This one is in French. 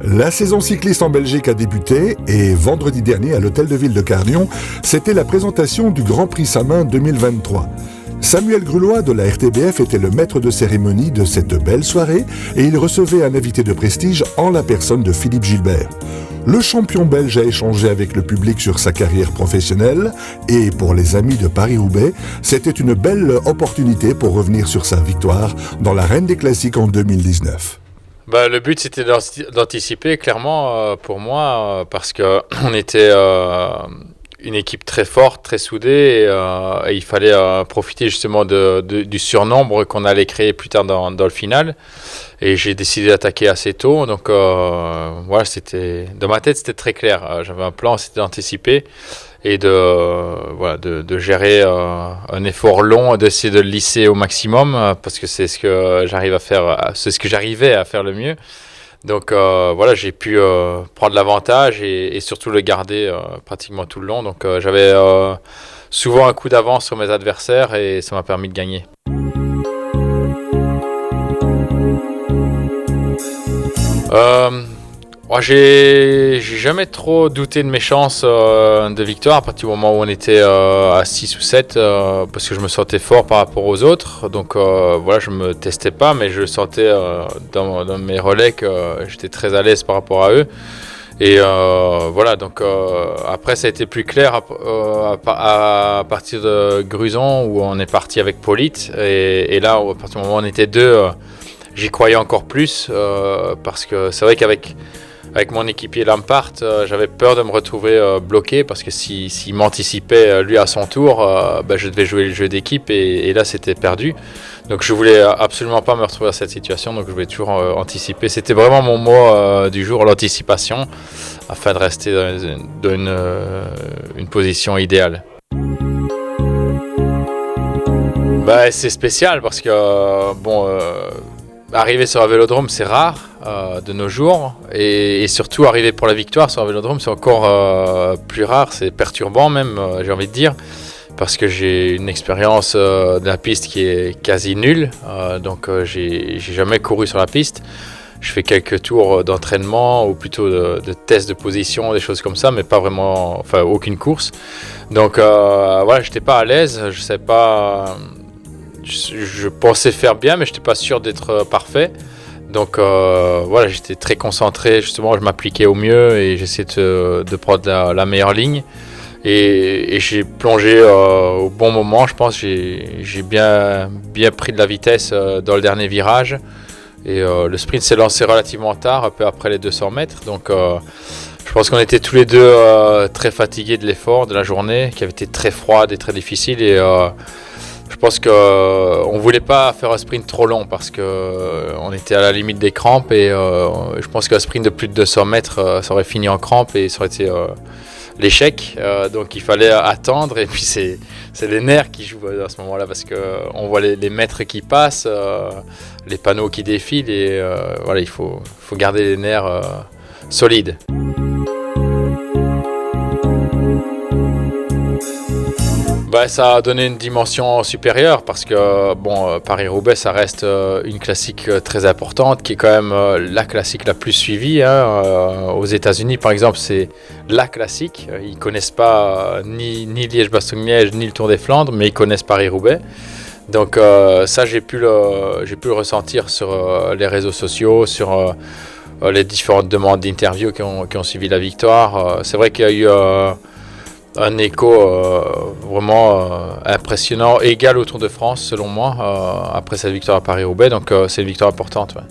La saison cycliste en Belgique a débuté et vendredi dernier à l'hôtel de ville de Carnion, c'était la présentation du Grand Prix Samin 2023. Samuel Grulois de la RTBF était le maître de cérémonie de cette belle soirée et il recevait un invité de prestige en la personne de Philippe Gilbert. Le champion belge a échangé avec le public sur sa carrière professionnelle et pour les amis de Paris-Roubaix, c'était une belle opportunité pour revenir sur sa victoire dans l'arène des classiques en 2019. Le but c'était d'anticiper clairement pour moi parce que on était une équipe très forte, très soudée et il fallait profiter justement du surnombre qu'on allait créer plus tard dans le final et j'ai décidé d'attaquer assez tôt donc voilà, c'était dans ma tête c'était très clair, j'avais un plan, c'était d'anticiper et de gérer un effort long, d'essayer de le lisser au maximum parce que c'est ce que j'arrive à faire, c'est ce que j'arrivais à faire le mieux. Donc voilà, j'ai pu prendre l'avantage et surtout le garder pratiquement tout le long. Donc j'avais souvent un coup d'avance sur mes adversaires et ça m'a permis de gagner. J'ai jamais trop douté de mes chances de victoire à partir du moment où on était à 6 ou 7 parce que je me sentais fort par rapport aux autres. Donc voilà, je me testais pas mais je sentais dans mes relais que j'étais très à l'aise par rapport à eux. Et voilà, donc après ça a été plus clair à partir de Gruson où on est parti avec Polite et là à partir du moment où on était deux, j'y croyais encore plus parce que c'est vrai qu'avec mon équipier Lampart, j'avais peur de me retrouver bloqué parce que s'il m'anticipait lui à son tour, je devais jouer le jeu d'équipe et là c'était perdu. Donc je voulais absolument pas me retrouver dans cette situation, donc je voulais toujours anticiper. C'était vraiment mon mot du jour, l'anticipation, afin de rester dans une position idéale. C'est spécial parce que arriver sur un vélodrome c'est rare de nos jours et surtout arriver pour la victoire sur un vélodrome c'est encore plus rare, c'est perturbant même j'ai envie de dire parce que j'ai une expérience de la piste qui est quasi nulle donc j'ai jamais couru sur la piste. Je fais quelques tours d'entraînement ou plutôt de tests de position, des choses comme ça, mais pas vraiment, enfin aucune course. Donc voilà, j'étais pas à l'aise, je savais pas. Je pensais faire bien, mais je n'étais pas sûr d'être parfait. Donc voilà, j'étais très concentré, justement, je m'appliquais au mieux et j'essayais de prendre la meilleure ligne. Et j'ai plongé au bon moment, je pense. J'ai bien pris de la vitesse dans le dernier virage. Et le sprint s'est lancé relativement tard, un peu après les 200 mètres. Donc je pense qu'on était tous les deux très fatigués de l'effort de la journée, qui avait été très froide et très difficile. Et je pense qu'on ne voulait pas faire un sprint trop long parce qu'on était à la limite des crampes et je pense qu'un sprint de plus de 200 mètres, ça aurait fini en crampes et ça aurait été l'échec. Donc il fallait attendre et puis c'est les nerfs qui jouent à ce moment-là parce qu'on voit les mètres qui passent, les panneaux qui défilent et voilà, il faut garder les nerfs solides. Ça a donné une dimension supérieure parce que Paris-Roubaix ça reste une classique très importante qui est quand même la classique la plus suivie aux États-Unis par exemple, c'est la classique, ils connaissent pas ni Liège-Bastogne-Liège ni le Tour des Flandres mais ils connaissent Paris-Roubaix. Donc ça j'ai pu le ressentir sur les réseaux sociaux, sur les différentes demandes d'interviews qui ont suivi la victoire. C'est vrai qu'il y a eu un écho vraiment impressionnant, égal au Tour de France selon moi, après cette victoire à Paris-Roubaix, donc c'est une victoire importante. Ouais.